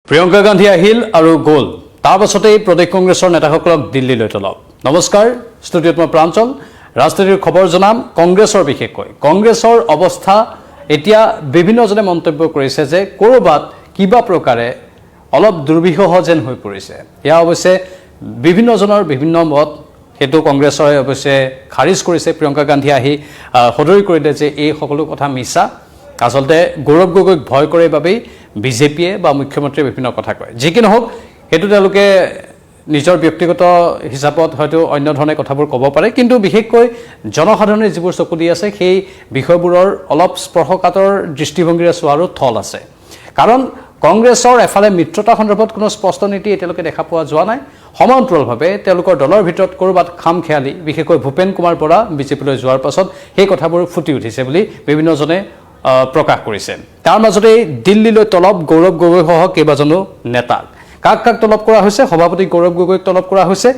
প্ৰিয়ংকা গান্ধী আহিল আৰু গ'ল তাৰ পাছতেই প্ৰদেশ কংগ্ৰেছৰ নেতাসকলক দিল্লীলৈ তলব নমস্কাৰ ষ্টুডিঅ'ত মই প্ৰাঞ্চল ৰাজনীতিৰ খবৰ জনাম কংগ্ৰেছৰ বিশেষকৈ কংগ্ৰেছৰ অৱস্থা এতিয়া বিভিন্নজনে মন্তব্য কৰিছে যে কৰবাত কিবা প্ৰকাৰে অলপ দুৰ্বিষহ যেন হৈ পৰিছে ইয়া অৱশ্যে বিভিন্নজনৰ বিভিন্ন মত হেতু কংগ্ৰেছৰ অৱশ্যে খাৰিজ কৰিছে প্ৰিয়ংকা গান্ধী আহি সদৰি কৰিলে যে এই সকলো কথা মিছা আসলতে গৌৰৱ গগৈক ভয় কৰে বাবেই বিজেপিয়ে বা মুখ্যমন্ত্ৰীয়ে বিভিন্ন কথা কয় যি কি নহওক হেতু তেওঁলোকে নিজৰ ব্যক্তিগত হিচাপত হয়তো অন্য ধৰণে কথাবোৰ ক'ব পাৰে কিন্তু বিশেষকৈ জনসাধাৰণে যিবোৰ চকু দি আছে সেই বিষয়বোৰৰ অলপ স্পৰ্শকাতৰ দৃষ্টিভংগীৰে চোৱাৰো থল আছে কাৰণ কংগ্ৰেছৰ এফালে মিত্ৰতা সন্দৰ্ভত কোনো স্পষ্ট নীতি এতিয়ালৈকে দেখা পোৱা যোৱা নাই সমান্তৰালভাৱে তেওঁলোকৰ দলৰ ভিতৰত কৰবাত খামখেয়ালি বিশেষকৈ ভূপেন কুমাৰ বৰা বিজেপিলৈ যোৱাৰ পাছত সেই কথাবোৰ ফুটি উঠিছে বুলি বিভিন্নজনে প্ৰকাশ কৰিছে তাৰ মাজতে দিল্লীলৈ তলব গৌৰৱ গগৈ সহ কেইবাজনো নেতাক কাক কাক তলব কৰা হৈছে সভাপতি গৌৰৱ গগৈক তলব কৰা হৈছে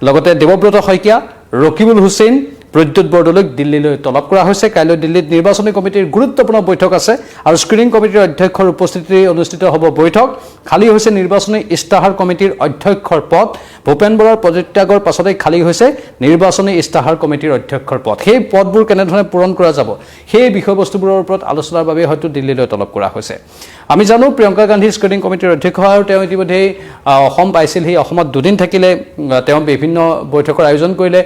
লগতে দেৱব্ৰত শইকীয়া ৰকিবুল হুছেইন প্ৰদ্যুৎ বৰদলৈক দিল্লীলৈ তলব কৰা হৈছে কাইলৈ দিল্লীত নিৰ্বাচনী কমিটিৰ গুৰুত্বপূৰ্ণ বৈঠক আছে আৰু স্ক্ৰিনিং কমিটিৰ অধ্যক্ষৰ উপস্থিতিত অনুষ্ঠিত হ'ব বৈঠক খালী হৈছে নিৰ্বাচনী ইস্তাহাৰ কমিটিৰ অধ্যক্ষৰ পদ ভূপেন বৰাৰ পদত্যাগৰ পাছতে খালী হৈছে নিৰ্বাচনী ইস্তাহাৰ কমিটিৰ অধ্যক্ষৰ পদ সেই পদবোৰ কেনেধৰণে পূৰণ কৰা যাব সেই বিষয়বস্তুবোৰৰ ওপৰত আলোচনাৰ বাবে হয়তো দিল্লীলৈ তলব কৰা হৈছে আমি জানো প্ৰিয়ংকা গান্ধী স্ক্ৰিনিং কমিটিৰ অধ্যক্ষ আৰু তেওঁ ইতিমধ্যে অসম পাইছিল সেই অসমত দুদিন থাকিলে তেওঁ বিভিন্ন বৈঠকৰ আয়োজন কৰিলে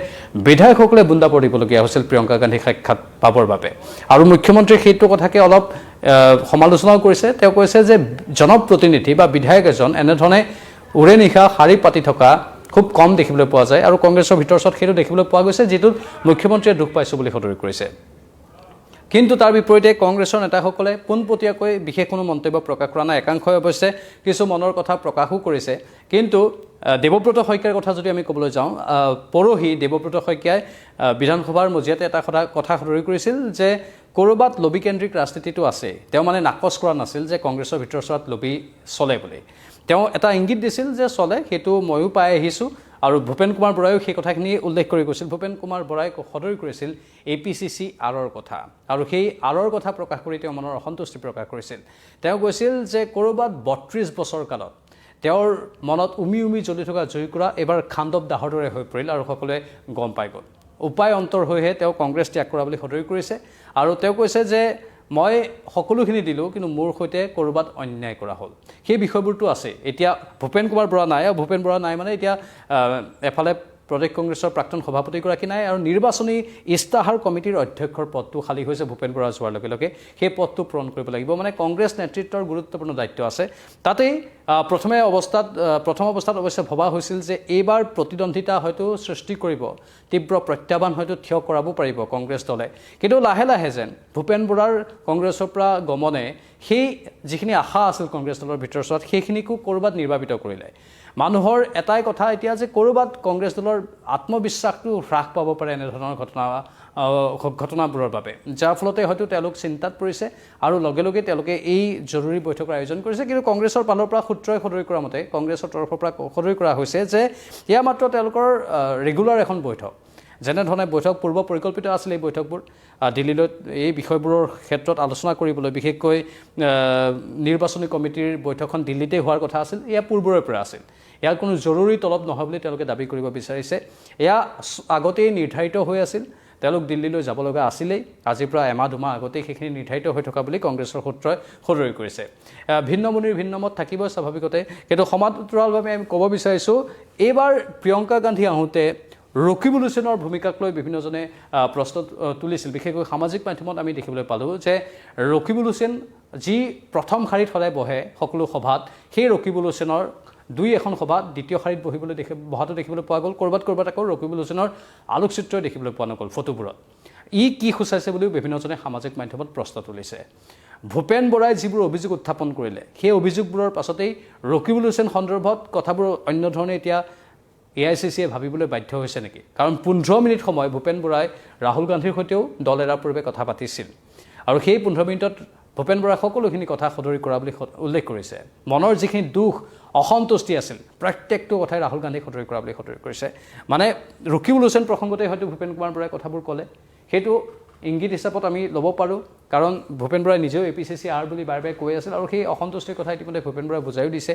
বিধায়কসকলে বুন্দা পঢ়িবলগীয়া হৈছিল প্ৰিয়ংকা গান্ধী সাক্ষাৎ পাবৰ বাবে আৰু মুখ্যমন্ত্ৰীয়ে সেইটো কথাকে অলপ সমালোচনাও কৰিছে তেওঁ কৈছে যে জনপ্ৰতিনিধি বা বিধায়ক এজন এনেধৰণে উৰে নিশা শাৰী পাতি থকা খুব কম দেখিবলৈ পোৱা যায় আৰু কংগ্ৰেছৰ ভিতৰত সেইটো দেখিবলৈ পোৱা গৈছে যিটোত মুখ্যমন্ত্ৰীয়ে দুখ পাইছে বুলি সদৰি কৰিছে কিন্তু তাৰ বিপৰীতে কংগ্ৰেছৰ নেতাসকলে পোনপটীয়াকৈ বিশেষ কোনো মন্তব্য প্ৰকাশ কৰা নাই একাংশই অৱশ্যে কিছু মনৰ কথা প্ৰকাশো কৰিছে কিন্তু দেৱব্ৰত শইকীয়াৰ কথা যদি আমি ক'বলৈ যাওঁ পৰহি দেৱব্ৰত শইকীয়াই বিধানসভাৰ মজিয়াতে এটা কথা সদৰি কৰিছিল যে ক'ৰবাত লবিকেন্দ্ৰিক ৰাজনীতিটো আছে তেওঁ মানে নাকচ কৰা নাছিল যে কংগ্ৰেছৰ ভিতৰত লবি চলে বুলি তেওঁ এটা ইংগিত দিছিল যে চলে সেইটো ময়ো পাই আহিছোঁ আৰু ভূপেন কুমাৰ বৰায়ো সেই কথাখিনি উল্লেখ কৰি কৈছিল ভূপেন কুমাৰ বৰাই সদৰি কৰিছিল APCC আৰৰ কথা আৰু সেই আৰৰ কথা প্ৰকাশ কৰি তেওঁ মনৰ অসন্তুষ্টি প্ৰকাশ কৰিছিল তেওঁ কৈছিল যে ক'ৰবাত 32 বছৰ কালত তেওঁৰ মনত উমি জ্বলি থকা জয়কুৰা এবাৰ খাণ্ডৱ দাহৰ দৰে হৈ পৰিল আৰু সকলোৱে গম পাই গ'ল উপায় অন্তৰ হৈহে তেওঁ কংগ্ৰেছ ত্যাগ কৰা বুলি সদৰি কৰিছে আৰু তেওঁ কৈছে যে মই সকলোখিনি দিলোঁ কিন্তু মোৰ সৈতে ক'ৰবাত অন্যায় কৰা হ'ল সেই বিষয়বোৰটো আছে এতিয়া ভূপেন কুমাৰ বৰা নাই আৰু ভূপেন বৰা নাই মানে এতিয়া এফালে প্ৰদেশ কংগ্ৰেছৰ প্ৰাক্তন সভাপতিগৰাকী নাই আৰু নিৰ্বাচনী ইস্তাহাৰ কমিটিৰ অধ্যক্ষৰ পদটো খালী হৈছে ভূপেন বৰা যোৱাৰ লগে লগে সেই পদটো পূৰণ কৰিব লাগিব মানে কংগ্ৰেছ নেতৃত্বৰ গুৰুত্বপূৰ্ণ দায়িত্ব আছে তাতেই প্ৰথম অৱস্থাত অৱশ্যে ভবা হৈছিল যে এইবাৰ প্ৰতিদ্বন্দ্বিতা হয়তো সৃষ্টি কৰিব তীব্ৰ প্ৰত্যাহ্বান হয়তো থিয় কৰাব পাৰিব কংগ্ৰেছ দলে কিন্তু লাহে লাহে যেন ভূপেন বৰাৰ কংগ্ৰেছৰ পৰা গমনে সেই যিখিনি আশা আছিল কংগ্ৰেছ দলৰ ভিতৰত সেইখিনিকো ক'ৰবাত নিৰ্বাপিত কৰিলে মানুহৰ এটাই কথা এতিয়া যে ক'ৰবাত কংগ্ৰেছ দলৰ আত্মবিশ্বাসটো হ্ৰাস পাব পাৰে এনেধৰণৰ ঘটনাবোৰৰ বাবে যাৰ ফলতে হয়তো তেওঁলোক চিন্তাত পৰিছে আৰু লগে লগে তেওঁলোকে এই জৰুৰী বৈঠকৰ আয়োজন কৰিছে কিন্তু কংগ্ৰেছৰ ফালৰ পৰা সূত্ৰই সদৰি কৰা মতে কংগ্ৰেছৰ তৰফৰ পৰা সদৰি কৰা হৈছে যে এয়া মাত্ৰ তেওঁলোকৰ ৰেগুলাৰ এখন বৈঠক যেনেধৰণে বৈঠক পূৰ্ব পৰিকল্পিত আছিল এই বৈঠকবোৰ দিল্লীলৈ এই বিষয়বোৰৰ ক্ষেত্ৰত আলোচনা কৰিবলৈ বিশেষকৈ নিৰ্বাচনী কমিটিৰ বৈঠকখন দিল্লীতে হোৱাৰ কথা আছিল এয়া পূৰ্বৰে পৰা আছিল ইয়াৰ কোনো জৰুৰী তলব নহয় বুলি তেওঁলোকে দাবী কৰিব বিচাৰিছে এয়া আগতেই নিৰ্ধাৰিত হৈ আছিল তেওঁলোক দিল্লীলৈ যাব লগা আছিলেই আজিৰ পৰা এমাহ দুমাহ আগতেই সেইখিনি নিৰ্ধাৰিত হৈ থকা বুলি কংগ্ৰেছৰ সূত্ৰই সদৰি কৰিছে ভিন্ন মুনিৰ ভিন্ন মত থাকিবই স্বাভাৱিকতে কিন্তু সমান্তৰালভাৱে আমি ক'ব বিচাৰিছোঁ এইবাৰ প্ৰিয়ংকা গান্ধী আহোঁতে ৰকিবুল হুছেইনৰ ভূমিকাক লৈ বিভিন্নজনে প্ৰশ্ন তুলিছিল বিশেষকৈ সামাজিক মাধ্যমত আমি দেখিবলৈ পালোঁ যে ৰকিবুল হুছেইন যি প্ৰথম শাৰীত সদায় বহে সকলো সভাত সেই ৰকিবুল হুছেইনৰ দুই এখন সভাত দ্বিতীয় শাৰীত বহাটো দেখিবলৈ পোৱা গ'ল ক'ৰবাত আকৌ ৰকিবুল হুছেইনৰ আলোকচিত্ৰই দেখিবলৈ পোৱা নগ'ল ফটোবোৰত কি সূচাইছে বুলিও বিভিন্নজনে সামাজিক মাধ্যমত প্ৰশ্ন তুলিছে ভূপেন বৰাই যিবোৰ অভিযোগ উত্থাপন কৰিলে সেই অভিযোগবোৰৰ পাছতেই ৰকিবুল হুছেইন সন্দৰ্ভত কথাবোৰ অন্য ধৰণে এতিয়া AICCয়ে ভাবিবলৈ বাধ্য হৈছে নেকি কাৰণ 15 মিনিট সময় ভূপেন বৰাই ৰাহুল গান্ধীৰ সৈতেও দল এৰাৰ পূৰ্বে কথা পাতিছিল আৰু সেই 15 মিনিটত ভূপেন বৰাই সকলোখিনি কথা সদৰি কৰা বুলি উল্লেখ কৰিছে মনৰ যিখিনি দুখ অসন্তুষ্টি আছিল প্ৰত্যেকটো কথাই ৰাহুল গান্ধীক সদৰি কৰা বুলি সদৰি কৰিছে মানে ৰকিবুল হুছেইন প্ৰসংগতে হয়তো ভূপেন কুমাৰ বৰাই কথাবোৰ ক'লে সেইটো ইংগিত হিচাপত আমি ল'ব পাৰোঁ কাৰণ ভূপেন বৰাই নিজেও APCC আৰ বুলি বাৰে বাৰে কৈ আছিল আৰু সেই অসন্তুষ্টিৰ কথা ইতিমধ্যে ভূপেন বৰাই বুজাইও দিছে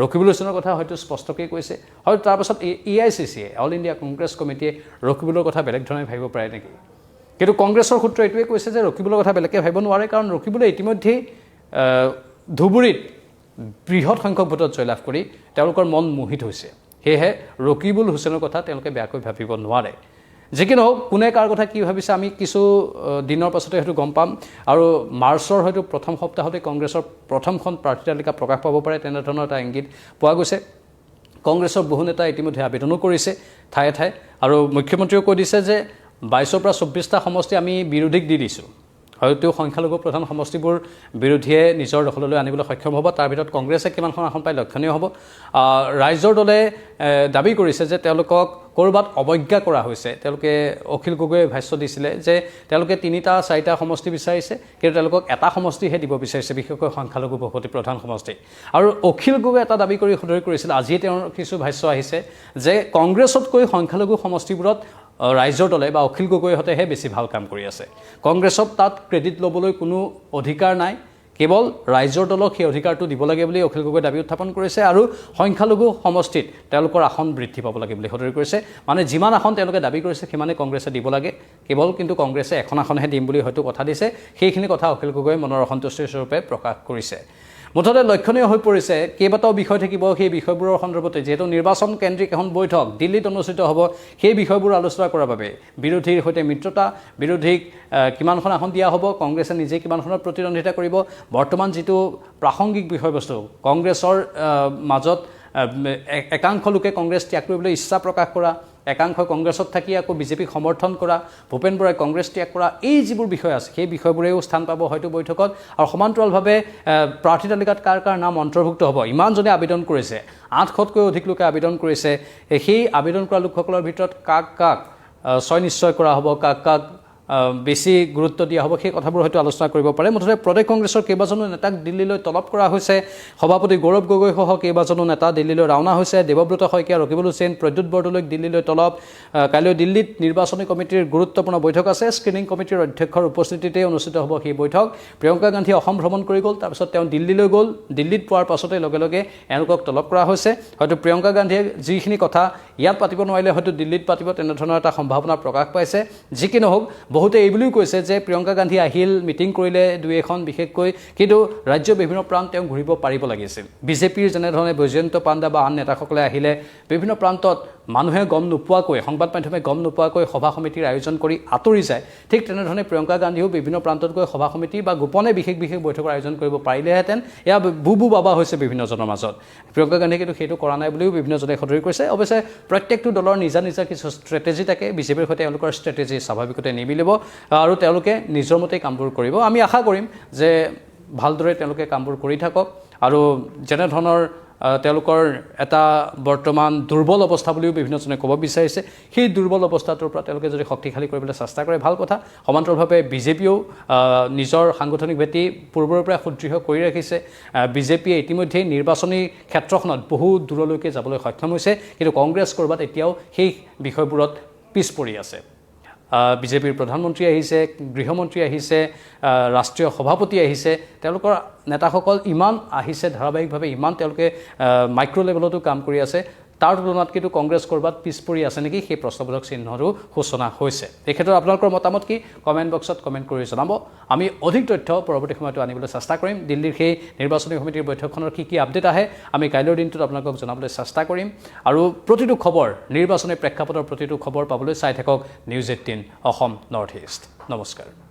ৰকিবুলৰ কথা হয়তো স্পষ্টকৈ কৈছে হয়তো তাৰপাছত AICC অল ইণ্ডিয়া কংগ্ৰেছ কমিটিয়ে ৰকিবুলৰ কথা বেলেগ ধৰণে ভাবিব পাৰে নেকি কিন্তু কংগ্ৰেছৰ সূত্ৰ এইটোৱে কৈছে যে ৰকিবুলৰ কথা বেলেগকৈ ভাবিব নোৱাৰে কাৰণ ৰকিবুলে ইতিমধ্যেই ধুবুৰীত বৃহৎ সংখ্যক ভোটত জয়লাভ কৰি তেওঁলোকৰ মন মোহিত হৈছে সেয়েহে ৰকিবুল হুছেইনৰ কথা তেওঁলোকে বেয়াকৈ ভাবিব নোৱাৰে যি কি নহওক কোনে কাৰ কথা কি ভাবিছে আমি কিছু দিনৰ পাছতে হয়তো গম পাম আৰু মাৰ্চৰ হয়তো প্ৰথম সপ্তাহতে কংগ্ৰেছৰ প্ৰথমখন প্ৰাৰ্থী তালিকা প্ৰকাশ পাব পাৰে তেনেধৰণৰ এটা ইংগিত পোৱা গৈছে কংগ্ৰেছৰ বহু নেতা ইতিমধ্যে আবেদনো কৰিছে ঠায়ে ঠায়ে আৰু মুখ্যমন্ত্ৰীয়েও কৈ দিছে যে 22ৰ পৰা 24টা সমষ্টি আমি বিৰোধীক দি দিছোঁ হয়তো সংখ্যালঘু প্ৰধান সমষ্টিবোৰ বিৰোধীয়ে নিজৰ দখললৈ আনিবলৈ সক্ষম হ'ব তাৰ ভিতৰত কংগ্ৰেছে কিমানখন আসন পাই লক্ষণীয় হ'ব ৰাইজৰ দলে দাবী কৰিছে যে তেওঁলোকক ক'ৰবাত অৱজ্ঞা কৰা হৈছে তেওঁলোকে অখিল গগৈয়ে ভাষ্য দিছিলে যে তেওঁলোকে 3টা 4টা সমষ্টি বিচাৰিছে কিন্তু তেওঁলোকক এটা সমষ্টিহে দিব বিচাৰিছে বিশেষকৈ সংখ্যালঘু বসতি প্ৰধান সমষ্টি আৰু অখিল গগৈ এটা দাবী কৰি সদৰি কৰিছিল আজি তেওঁৰ কিছু ভাষ্য আহিছে যে কংগ্ৰেছতকৈ সংখ্যালঘু সমষ্টিবোৰত ৰাইজৰ দলে বা অখিল গগৈহঁতেহে বেছি ভাল কাম কৰি আছে কংগ্ৰেছক তাত ক্ৰেডিট ল'বলৈ কোনো অধিকাৰ নাই কেৱল ৰাইজৰ দলক সেই অধিকাৰটো দিব লাগে বুলি অখিল গগৈ দাবী উত্থাপন কৰিছে আৰু সংখ্যালঘু সমষ্টিত তেওঁলোকৰ আসন বৃদ্ধি পাব লাগে বুলি সদৰি কৰিছে মানে যিমান আসন তেওঁলোকে দাবী কৰিছে সিমানে কংগ্ৰেছে দিব লাগে কেৱল কিন্তু কংগ্ৰেছে এখন আসনহে দিম বুলি হয়তো কথা দিছে সেইখিনি কথা অখিল গগৈয়ে মনৰ অসন্তুষ্টিৰ স্বৰূপে প্ৰকাশ কৰিছে মুঠতে লক্ষণীয় হৈ পৰিছে কেইবাটাও বিষয় থাকিব সেই বিষয়বোৰৰ সন্দৰ্ভতে যেহেতু নিৰ্বাচন কেন্দ্ৰিক এখন বৈঠক দিল্লীত অনুষ্ঠিত হ'ব সেই বিষয়বোৰ আলোচনা কৰাৰ বাবে বিৰোধীৰ সৈতে মিত্ৰতা বিৰোধীক কিমানখন আসন দিয়া হ'ব কংগ্ৰেছে নিজে কিমানখনত প্ৰতিদ্বন্দ্বিতা কৰিব বৰ্তমান যিটো প্ৰাসংগিক বিষয়বস্তু কংগ্ৰেছৰ মাজত একাংশ লোকে কংগ্ৰেছ ত্যাগ কৰিবলৈ ইচ্ছা প্ৰকাশ কৰা একাংশ কংগ্ৰেছত থাকি আকৌ বিজেপিক সমৰ্থন কৰা ভূপেন বৰাই কংগ্ৰেছ ত্যাগ কৰা এই যিবোৰ বিষয় আছে সেই বিষয়বোৰেও স্থান পাব হয়তো বৈঠকত আৰু সমান্তৰালভাৱে প্ৰাৰ্থী তালিকাত কাৰ কাৰ নাম অন্তৰ্ভুক্ত হ'ব ইমানজনে আবেদন কৰিছে 800তকৈ অধিক লোকে আবেদন কৰিছে সেই আবেদন কৰা লোকসকলৰ ভিতৰত কাক কাক ছয় নিশ্চয় কৰা হ'ব কাক কাক বেছি গুৰুত্ব দিয়া হ'ব সেই কথাবোৰ হয়তো আলোচনা কৰিব পাৰে মুঠতে প্ৰদেশ কংগ্ৰেছৰ কেইবাজনো নেতাক দিল্লীলৈ তলব কৰা হৈছে সভাপতি গৌৰৱ গগৈ সহ কেইবাজনো নেতা দিল্লীলৈ ৰাওনা হৈছে দেৱব্ৰত শইকীয়া ৰকিবুল হুছেইন প্ৰদ্যুৎ বৰদলৈক দিল্লীলৈ তলব কাইলৈ দিল্লীত নিৰ্বাচনী কমিটিৰ গুৰুত্বপূৰ্ণ বৈঠক আছে স্ক্ৰিনিং কমিটিৰ অধ্যক্ষৰ উপস্থিতিতে অনুষ্ঠিত হ'ব সেই বৈঠক প্ৰিয়ংকা গান্ধী অসম ভ্ৰমণ কৰি গ'ল তাৰপিছত তেওঁ দিল্লীলৈ গ'ল দিল্লীত পোৱাৰ পাছতে লগে লগে এওঁলোকক তলব কৰা হৈছে হয়তো প্ৰিয়ংকা গান্ধীয়ে যিখিনি কথা ইয়াত পাতিব নোৱাৰিলে হয়তো দিল্লীত পাতিব তেনেধৰণৰ এটা সম্ভাৱনা প্ৰকাশ পাইছে যি কি নহওক বহুতে এই বুলিও কৈছে যে প্ৰিয়ংকা গান্ধী আহিল মিটিং কৰিলে দুই এখন বিশেষকৈ কিন্তু ৰাজ্যৰ বিভিন্ন প্ৰান্ত তেওঁ ঘূৰিব পাৰিব লাগিছিল বিজেপিৰ যেনেধৰণে বৈজয়ন্ত পাণ্ডা বা আন নেতাসকলে আহিলে বিভিন্ন প্ৰান্তত মানুহে গম নোপোৱাকৈ সংবাদ মাধ্যমে গম নোপোৱাকৈ সভা সমিতিৰ আয়োজন কৰি আঁতৰি যায় ঠিক তেনেধৰণে প্ৰিয়ংকা গান্ধীও বিভিন্ন প্ৰান্তত গৈ সভা সমিতি বা গোপনে বিশেষ বৈঠকৰ আয়োজন কৰিব পাৰিলেহেঁতেন এয়া বুবু বাবা হৈছে বিভিন্নজনৰ মাজত প্ৰিয়ংকা গান্ধীয়ে কিন্তু সেইটো কৰা নাই বুলিও বিভিন্নজনে সদৰি কৰিছে অৱশ্যে প্ৰত্যেকটো দলৰ নিজা নিজা কিছু ষ্ট্ৰেটেজি থাকে বিজেপিৰ সৈতে তেওঁলোকৰ ষ্ট্ৰেটেজি স্বাভাৱিকতে নিমিলিব আৰু তেওঁলোকে নিজৰ মতে কামবোৰ কৰিব আমি আশা কৰিম যে ভালদৰে তেওঁলোকে কামবোৰ কৰি থাকক আৰু যেনেধৰণৰ তেওঁলোকৰ এটা বৰ্তমান দুৰ্বল অৱস্থা বুলিও বিভিন্নজনে ক'ব বিচাৰিছে সেই দুৰ্বল অৱস্থাটোৰ পৰা তেওঁলোকে যদি শক্তিশালী কৰিবলৈ চেষ্টা কৰে ভাল কথা সমান্তৰালভাৱে বিজেপিয়েও নিজৰ সাংগঠনিক ভেটি পূৰ্বৰ পৰা সুদৃঢ় কৰি ৰাখিছে বিজেপিয়ে ইতিমধ্যে নিৰ্বাচনী ক্ষেত্ৰখনত বহু দূৰলৈকে যাবলৈ সক্ষম হৈছে কিন্তু কংগ্ৰেছ ক'ৰবাত এতিয়াও সেই বিষয়বোৰত পিছ পৰি আছে বিজেপিৰ প্ৰধানমন্ত্ৰী আহিছে গৃহমন্ত্ৰী আহিছে ৰাষ্ট্ৰীয় সভাপতি আহিছে তেওঁলোকৰ নেতাসকল ইমান আহিছে ধাৰাবাহিকভাৱে ইমান তেওঁলোকে মাইক্ৰ' লেভেলতো কাম কৰি আছে তাৰ তুলনাত কিন্তু কংগ্ৰেছ ক'ৰবাত পিছ পৰি আছে নেকি সেই প্ৰশ্নবোধক চিহ্নৰো সূচনা হৈছে এই ক্ষেত্ৰত আপোনালোকৰ মতামত কি কমেণ্ট বক্সত কমেণ্ট কৰি জনাব আমি অধিক তথ্য পৰৱৰ্তী সময়তো আনিবলৈ চেষ্টা কৰিম দিল্লীৰ সেই নিৰ্বাচনী সমিতিৰ বৈঠকখনৰ কি আপডেট আহে আমি কাইলৈৰ দিনটোত আপোনালোকক জনাবলৈ চেষ্টা কৰিম আৰু প্ৰতিটো খবৰ নিৰ্বাচনী প্ৰেক্ষাপটৰ প্ৰতিটো খবৰ পাবলৈ চাই থাকক নিউজ 18 অসম নৰ্থ ইষ্ট নমস্কাৰ